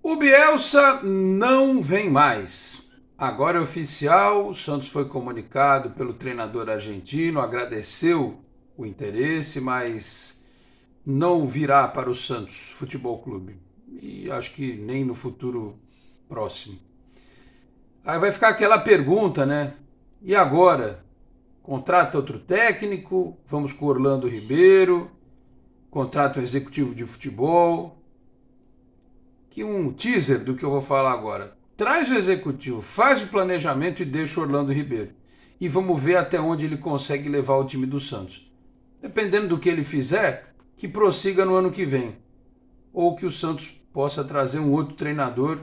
O Bielsa não vem mais. Agora é oficial, o Santos foi comunicado pelo treinador argentino, agradeceu o interesse, mas não virá para o Santos Futebol Clube. E acho que nem no futuro próximo. Aí vai ficar aquela pergunta, né? E agora? Contrata outro técnico? Vamos com Orlando Ribeiro? Contrata um executivo de futebol? Que um teaser do que eu vou falar agora. Traz o executivo, faz o planejamento e deixa o Orlando Ribeiro. E vamos ver até onde ele consegue levar o time do Santos. Dependendo do que ele fizer, que prossiga no ano que vem. Ou que o Santos possa trazer um outro treinador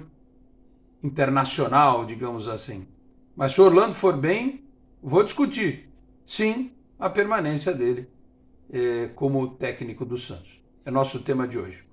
internacional, digamos assim. Mas se o Orlando for bem, vou discutir, sim, a permanência dele como técnico do Santos. É nosso tema de hoje.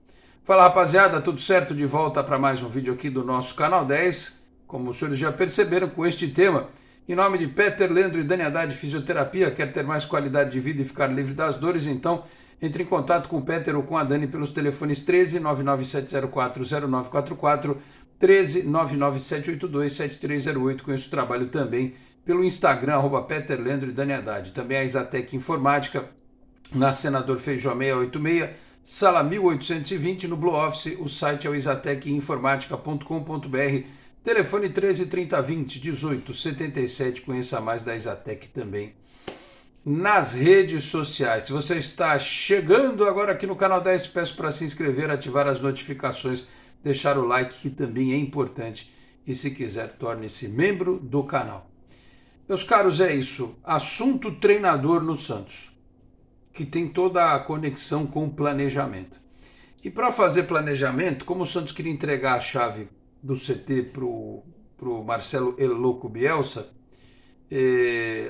Fala, rapaziada, tudo certo? De volta para mais um vídeo aqui do nosso canal 10. Como os senhores já perceberam, com este tema, em nome de Peter, Leandro e Dani Haddad Fisioterapia, quer ter mais qualidade de vida e ficar livre das dores? Então, entre em contato com o Peter ou com a Dani pelos telefones 13 99704 0944, 13 99782 7308. Conheço o trabalho também pelo Instagram, @Peter, Leandro e Dani Haddad. Também a Exatec Informática, na Senador Feijó 686, sala 1820, no Blue Office. O site é o exatecinformatica.com.br. Telefone 13 30 20 18 77. Conheça mais da Exatec também nas redes sociais. Se você está chegando agora aqui no canal 10, peço para se inscrever, ativar as notificações, deixar o like, que também é importante. E se quiser, torne-se membro do canal. Meus caros, é isso. Assunto treinador no Santos, que tem toda a conexão com o planejamento. E para fazer planejamento, como o Santos queria entregar a chave do CT para o Marcelo El Loco Bielsa,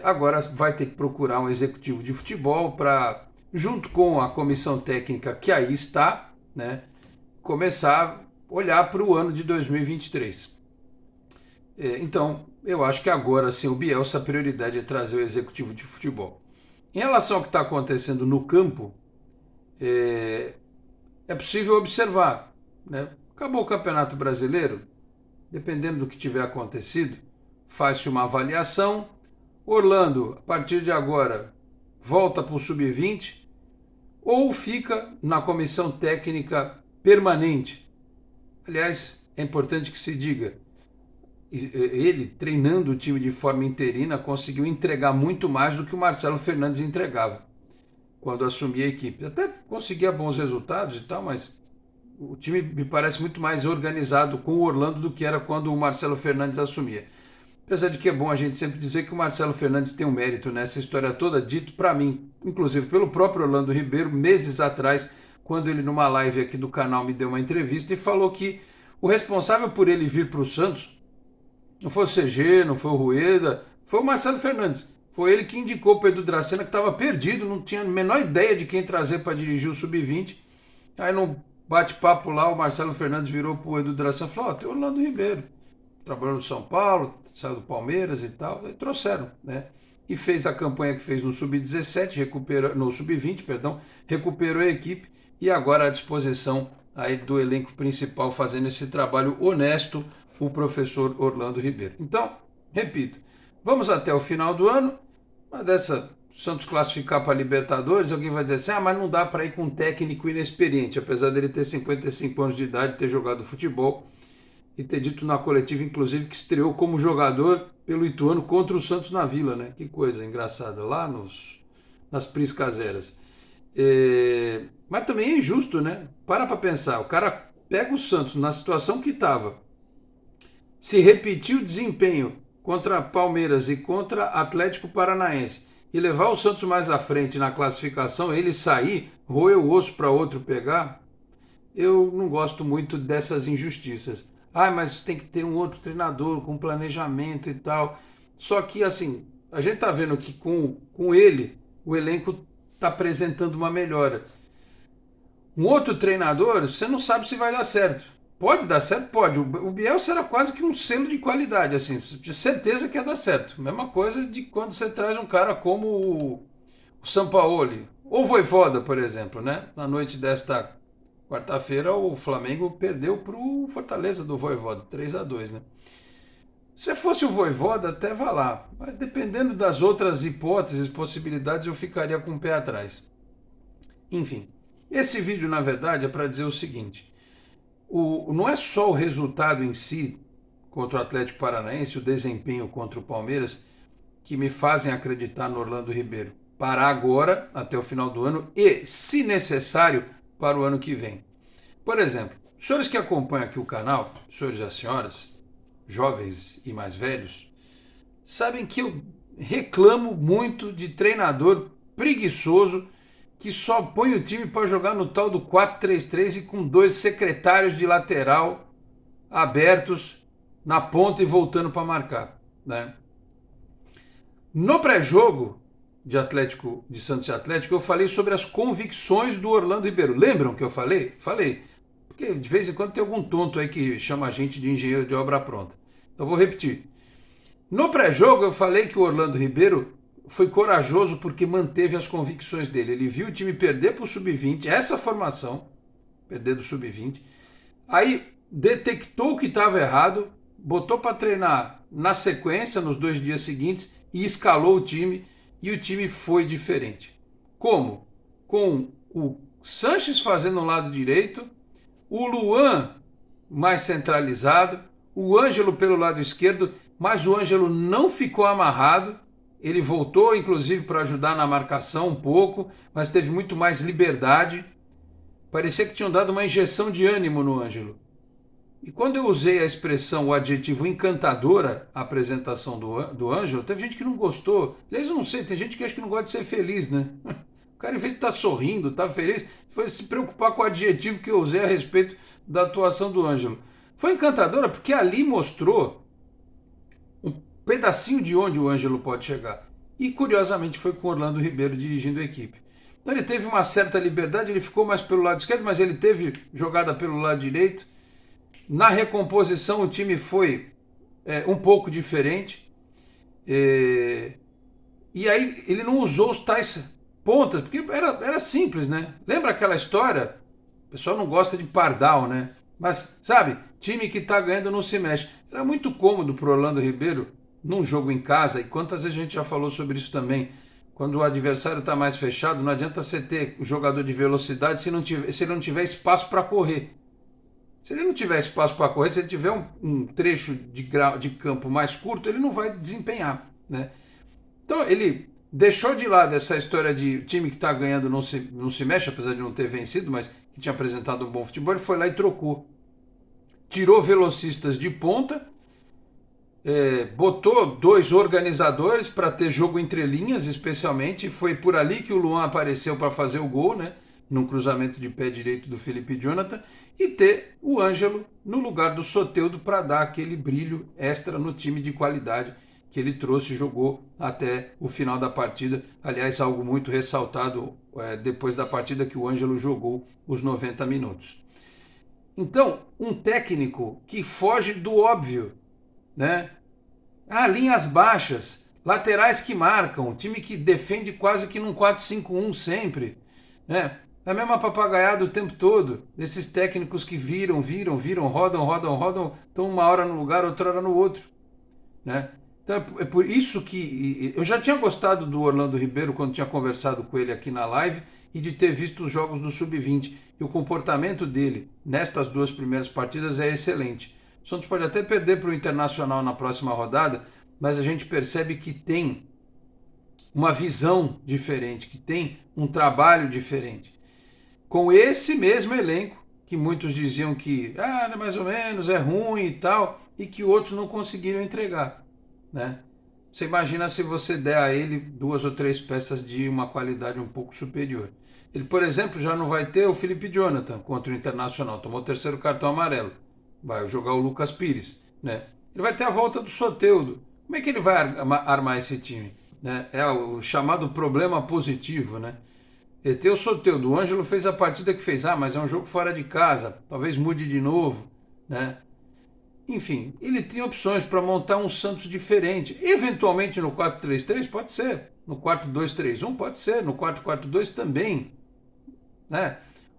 agora vai ter que procurar um executivo de futebol para, junto com a comissão técnica que aí está, né, começar a olhar para o ano de 2023. Então, eu acho que agora, sim, o Bielsa, a prioridade é trazer o executivo de futebol. Em relação ao que está acontecendo no campo, é possível observar, né? Acabou o Campeonato Brasileiro, dependendo do que tiver acontecido, faz-se uma avaliação. Orlando, a partir de agora, volta para o sub-20 ou fica na comissão técnica permanente. Aliás, é importante que se diga, ele, treinando o time de forma interina, conseguiu entregar muito mais do que o Marcelo Fernandes entregava quando assumia a equipe. Até conseguia bons resultados e tal, mas o time me parece muito mais organizado com o Orlando do que era quando o Marcelo Fernandes assumia. Apesar de que é bom a gente sempre dizer que o Marcelo Fernandes tem um mérito nessa história toda, dito para mim, inclusive pelo próprio Orlando Ribeiro, meses atrás, quando ele numa live aqui do canal me deu uma entrevista e falou que o responsável por ele vir para o Santos não foi o CG, não foi o Rueda, foi o Marcelo Fernandes. Foi ele que indicou para o Edu Dracena, que estava perdido, não tinha a menor ideia de quem trazer para dirigir o Sub-20. Aí no bate-papo lá, o Marcelo Fernandes virou para o Edu Dracena e falou, tem o Orlando Ribeiro, trabalhou no São Paulo, saiu do Palmeiras e tal, e trouxeram, né? E fez a campanha que fez no Sub-17, no Sub-20, perdão, recuperou a equipe e agora à disposição aí do elenco principal, fazendo esse trabalho honesto, o professor Orlando Ribeiro. Então, repito, vamos até o final do ano, mas dessa Santos classificar para a Libertadores, alguém vai dizer assim, mas não dá para ir com um técnico inexperiente, apesar dele ter 55 anos de idade, ter jogado futebol e ter dito na coletiva, inclusive, que estreou como jogador pelo Ituano contra o Santos na Vila, né? Que coisa engraçada, lá nas Priscaseras. Mas também é injusto, né? Para pensar, o cara pega o Santos na situação que estava, se repetir o desempenho contra Palmeiras e contra Atlético Paranaense e levar o Santos mais à frente na classificação, ele sair, roer o osso para outro pegar, eu não gosto muito dessas injustiças. Mas tem que ter um outro treinador com planejamento e tal. Só que, assim, a gente tá vendo que com ele, o elenco tá apresentando uma melhora. Um outro treinador, você não sabe se vai dar certo. Pode dar certo? Pode. O Bielsa era quase que um selo de qualidade, assim. Você tinha certeza que ia dar certo. Mesma coisa de quando você traz um cara como o Sampaoli, ou o Vojvoda, por exemplo, né? Na noite desta Quarta-feira o Flamengo perdeu para o Fortaleza do Vojvoda, 3-2, né? Se fosse o Vojvoda, até vá lá. Mas dependendo das outras hipóteses, possibilidades, eu ficaria com o pé atrás. Enfim, esse vídeo, na verdade, é para dizer o seguinte. Não é só o resultado em si, contra o Atlético Paranaense, o desempenho contra o Palmeiras, que me fazem acreditar no Orlando Ribeiro. Para agora, até o final do ano, e, se necessário, para o ano que vem. Por exemplo, os senhores que acompanham aqui o canal, os senhores e as senhoras, jovens e mais velhos, sabem que eu reclamo muito de treinador preguiçoso que só põe o time para jogar no tal do 4-3-3 e com 2 secretários de lateral abertos na ponta e voltando para marcar, né? No pré-jogo de Santos e Atlético, eu falei sobre as convicções do Orlando Ribeiro. Lembram que eu falei? Falei. Porque de vez em quando tem algum tonto aí que chama a gente de engenheiro de obra pronta. Então vou repetir. No pré-jogo eu falei que o Orlando Ribeiro foi corajoso porque manteve as convicções dele. Ele viu o time perder para o Sub-20, essa formação, perder do Sub-20. Aí detectou que estava errado, botou para treinar na sequência, nos 2 dias seguintes, e escalou o time, e o time foi diferente. Como? Com o Sanches fazendo o lado direito, o Luan mais centralizado, o Ângelo pelo lado esquerdo, mas o Ângelo não ficou amarrado, ele voltou inclusive para ajudar na marcação um pouco, mas teve muito mais liberdade. Parecia que tinham dado uma injeção de ânimo no Ângelo. E quando eu usei a expressão, o adjetivo encantadora, a apresentação do Ângelo, teve gente que não gostou. Aliás, eu não sei, tem gente que acha que não gosta de ser feliz, né? O cara, em vez de estar sorrindo, estar feliz, foi se preocupar com o adjetivo que eu usei a respeito da atuação do Ângelo. Foi encantadora porque ali mostrou um pedacinho de onde o Ângelo pode chegar. E, curiosamente, foi com o Orlando Ribeiro dirigindo a equipe. Então, ele teve uma certa liberdade, ele ficou mais pelo lado esquerdo, mas ele teve jogada pelo lado direito. Na recomposição o time foi um pouco diferente. E aí ele não usou os tais pontas, porque era simples, né? Lembra aquela história? O pessoal não gosta de pardal, né? Mas, sabe, time que tá ganhando não se mexe. Era muito cômodo pro Orlando Ribeiro, num jogo em casa, e quantas vezes a gente já falou sobre isso também. Quando o adversário está mais fechado, não adianta você ter o jogador de velocidade se ele não tiver espaço para correr. Se ele não tiver espaço para correr, se ele tiver um trecho de campo mais curto, ele não vai desempenhar, né? Então ele deixou de lado essa história de time que está ganhando não se mexe, apesar de não ter vencido, mas que tinha apresentado um bom futebol, ele foi lá e trocou. Tirou velocistas de ponta, botou 2 organizadores para ter jogo entre linhas, especialmente. Foi por ali que o Luan apareceu para fazer o gol, né? Num cruzamento de pé direito do Felipe Jonathan, e ter o Ângelo no lugar do Soteldo para dar aquele brilho extra no time de qualidade que ele trouxe e jogou até o final da partida. Aliás, algo muito ressaltado depois da partida, que o Ângelo jogou os 90 minutos. Então, um técnico que foge do óbvio, né? Linhas baixas, laterais que marcam, time que defende quase que num 4-5-1 sempre, né? A mesma papagaiada o tempo todo, desses técnicos que viram, rodam, estão uma hora no lugar, outra hora no outro, né? Então é por isso que eu já tinha gostado do Orlando Ribeiro quando tinha conversado com ele aqui na live e de ter visto os jogos do Sub-20, e o comportamento dele nestas 2 primeiras partidas é excelente. O Santos pode até perder para o Internacional na próxima rodada, mas a gente percebe que tem uma visão diferente, que tem um trabalho diferente. Com esse mesmo elenco, que muitos diziam que mais ou menos, é ruim e tal, e que outros não conseguiram entregar, né? Você imagina se você der a ele 2 ou 3 peças de uma qualidade um pouco superior. Ele, por exemplo, já não vai ter o Felipe Jonathan contra o Internacional, tomou o 3º cartão amarelo. Vai jogar o Lucas Pires, né? Ele vai ter a volta do Soteldo. Como é que ele vai armar esse time, né? É o chamado problema positivo, né? Ele tem o Soteldo, o Ângelo fez a partida que fez, mas é um jogo fora de casa, talvez mude de novo, né? Enfim, ele tem opções para montar um Santos diferente. Eventualmente no 4-3-3 pode ser, no 4-2-3-1 pode ser, no 4-4-2 também, né?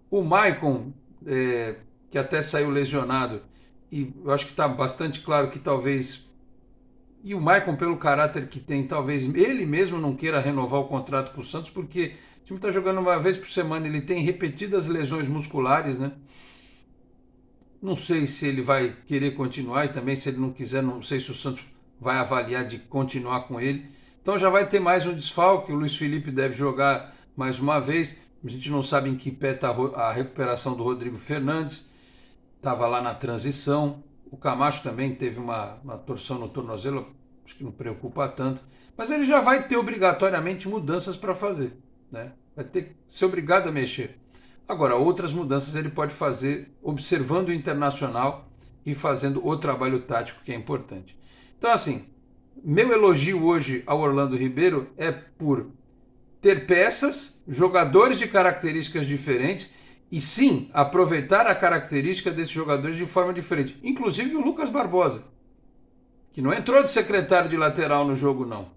O Maicon que até saiu lesionado, e eu acho que está bastante claro que talvez, e o Maicon, pelo caráter que tem, talvez ele mesmo não queira renovar o contrato com o Santos, porque o time está jogando uma vez por semana, ele tem repetidas lesões musculares, né? Não sei se ele vai querer continuar, e também se ele não quiser, não sei se o Santos vai avaliar de continuar com ele. Então já vai ter mais um desfalque, o Luiz Felipe deve jogar mais uma vez. A gente não sabe em que pé está a recuperação do Rodrigo Fernandes, estava lá na transição. O Camacho também teve uma torção no tornozelo, acho que não preocupa tanto. Mas ele já vai ter obrigatoriamente mudanças para fazer, né? Vai ter que ser obrigado a mexer. Agora, outras mudanças ele pode fazer observando o Internacional e fazendo o trabalho tático que é importante. Então, assim, meu elogio hoje ao Orlando Ribeiro é por ter peças, jogadores de características diferentes e sim aproveitar a característica desses jogadores de forma diferente. Inclusive o Lucas Barbosa, que não entrou de secretário de lateral no jogo, não.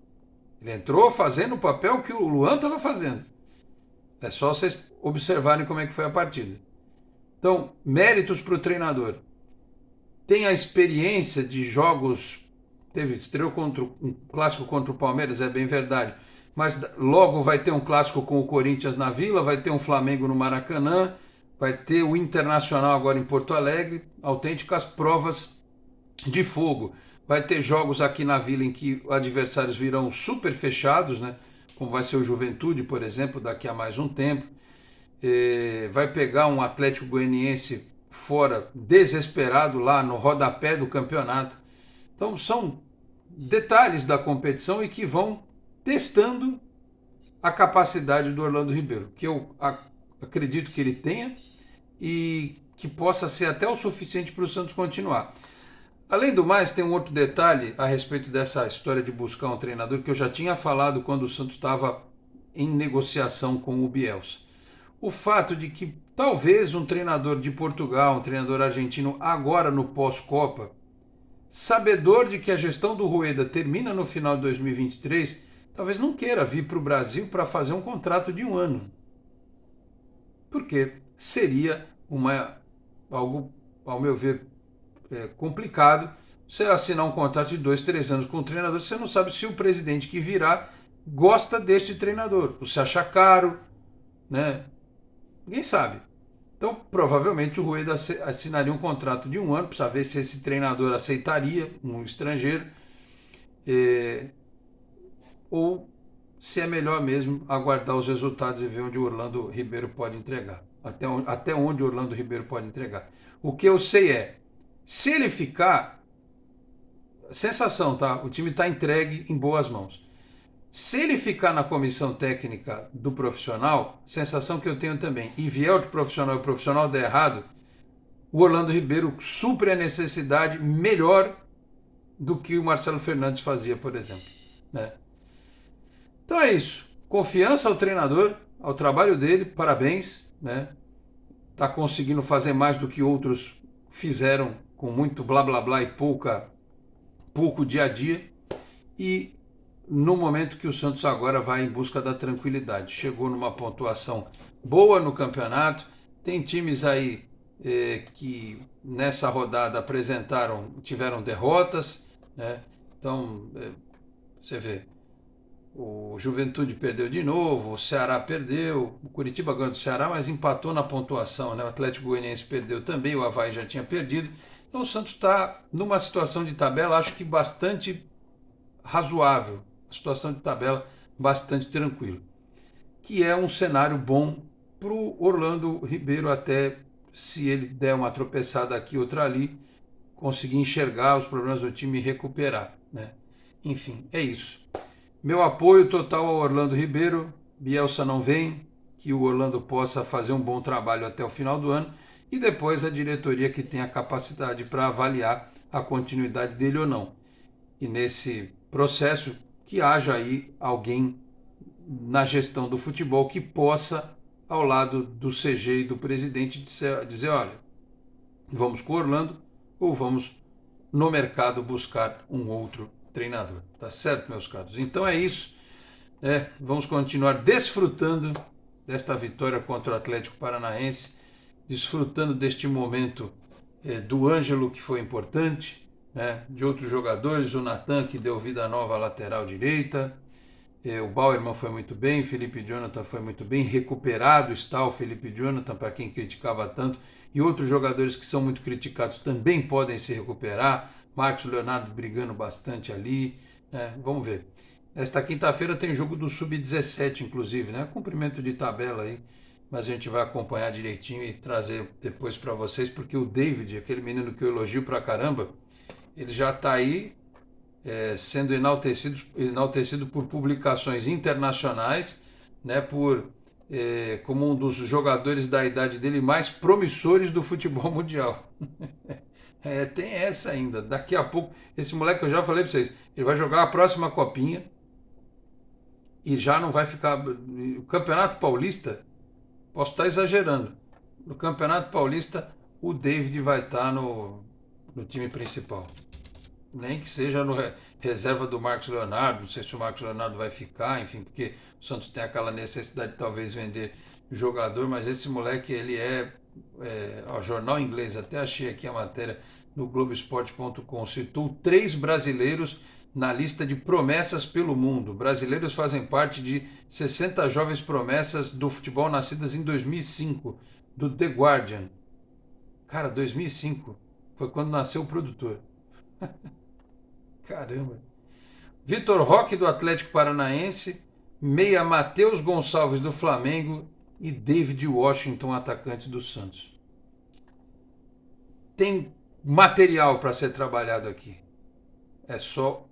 Ele entrou fazendo o papel que o Luan estava fazendo. É só vocês observarem como é que foi a partida. Então, méritos para o treinador. Tem a experiência de jogos, estreou contra um clássico contra o Palmeiras, é bem verdade, mas logo vai ter um clássico com o Corinthians na Vila, vai ter um Flamengo no Maracanã, vai ter o Internacional agora em Porto Alegre, autênticas provas de fogo. Vai ter jogos aqui na Vila em que adversários virão super fechados, né? Como vai ser o Juventude, por exemplo, daqui a mais um tempo. Vai pegar um Atlético Goianiense fora, desesperado lá no rodapé do campeonato. Então são detalhes da competição e que vão testando a capacidade do Orlando Ribeiro, que eu acredito que ele tenha e que possa ser até o suficiente para o Santos continuar. Além do mais, tem um outro detalhe a respeito dessa história de buscar um treinador que eu já tinha falado quando o Santos estava em negociação com o Bielsa. O fato de que talvez um treinador de Portugal, um treinador argentino, agora no pós-Copa, sabedor de que a gestão do Rueda termina no final de 2023, talvez não queira vir para o Brasil para fazer um contrato de 1 ano. Porque seria algo, ao meu ver, complicado você assinar um contrato de 2, 3 anos com um treinador, você não sabe se o presidente que virá gosta deste treinador, ou se acha caro, né? Ninguém sabe. Então, provavelmente o Rueda assinaria um contrato de 1 ano, para ver se esse treinador aceitaria um estrangeiro, ou se é melhor mesmo aguardar os resultados e ver onde o Orlando Ribeiro pode entregar. Até onde o Orlando Ribeiro pode entregar. O que eu sei é, se ele ficar, sensação, tá? O time está entregue em boas mãos. Se ele ficar na comissão técnica do profissional, sensação que eu tenho também, e vier outro profissional e o profissional der errado, o Orlando Ribeiro supre a necessidade melhor do que o Marcelo Fernandes fazia, por exemplo, né? Então é isso. Confiança ao treinador, ao trabalho dele, parabéns, né? Está conseguindo fazer mais do que outros fizeram com muito blá blá blá e pouco dia a dia. E no momento que o Santos agora vai em busca da tranquilidade. Chegou numa pontuação boa no campeonato, tem times aí que nessa rodada tiveram derrotas, né? Então, você vê, o Juventude perdeu de novo, o Ceará perdeu, o Curitiba ganhou do Ceará, mas empatou na pontuação, né? O Atlético Goianiense perdeu também, o Avaí já tinha perdido. Então o Santos está numa situação de tabela, acho que bastante razoável, a situação de tabela bastante tranquila, que é um cenário bom para o Orlando Ribeiro, até se ele der uma tropeçada aqui, outra ali, conseguir enxergar os problemas do time e recuperar, né? Enfim, é isso. Meu apoio total ao Orlando Ribeiro. Bielsa não vem, que o Orlando possa fazer um bom trabalho até o final do ano e depois a diretoria que tenha capacidade para avaliar a continuidade dele ou não. E nesse processo que haja aí alguém na gestão do futebol que possa, ao lado do CG e do presidente, dizer, olha, vamos com o Orlando ou vamos no mercado buscar um outro treinador. Tá certo, meus caros? Então é isso. Vamos continuar desfrutando desta vitória contra o Atlético Paranaense desfrutando deste momento do Ângelo, que foi importante, né? De outros jogadores, o Natan, que deu vida nova à lateral direita, o Bauerman foi muito bem, Felipe Jonathan foi muito bem, recuperado está o Felipe Jonathan, para quem criticava tanto, e outros jogadores que são muito criticados também podem se recuperar, Marcos Leonardo brigando bastante ali, né? Vamos ver. Esta quinta-feira tem jogo do Sub-17, inclusive, né? Cumprimento de tabela aí, mas a gente vai acompanhar direitinho e trazer depois para vocês, porque o David, aquele menino que eu elogio pra caramba, ele já está aí sendo enaltecido por publicações internacionais, né, como um dos jogadores da idade dele mais promissores do futebol mundial. Tem essa ainda. Daqui a pouco, esse moleque, eu já falei para vocês, ele vai jogar a próxima copinha e já não vai ficar. O Campeonato Paulista, posso estar exagerando, no Campeonato Paulista o David vai estar no time principal. Nem que seja no reserva do Marcos Leonardo, não sei se o Marcos Leonardo vai ficar, enfim, porque o Santos tem aquela necessidade de talvez vender jogador, mas esse moleque, ele jornal inglês, até achei aqui a matéria no Globoesporte.com, citou 3 brasileiros na lista de promessas pelo mundo. Brasileiros fazem parte de 60 jovens promessas do futebol nascidas em 2005, do The Guardian. Cara, 2005 foi quando nasceu o produtor. Caramba. Vitor Roque, do Atlético Paranaense, meia Matheus Gonçalves, do Flamengo e David Washington, atacante do Santos. Tem material para ser trabalhado aqui. É só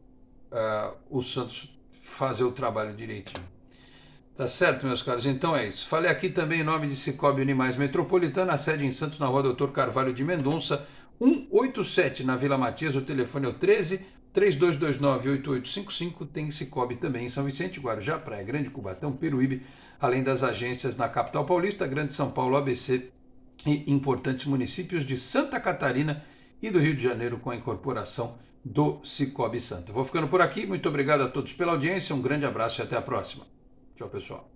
o Santos fazer o trabalho direitinho. Tá certo, meus caros? Então é isso. Falei aqui também em nome de Cicobi Animais Metropolitana, a sede em Santos, na rua Doutor Carvalho de Mendonça, 187, na Vila Matias. O telefone é o 13-3229-8855. Tem Cicobi também em São Vicente, Guarujá, Praia Grande, Cubatão, Peruíbe, além das agências na capital paulista, Grande São Paulo, ABC e importantes municípios de Santa Catarina e do Rio de Janeiro, com a incorporação do Cicobi Santa. Vou ficando por aqui. Muito obrigado a todos pela audiência. Um grande abraço e até a próxima. Tchau, pessoal.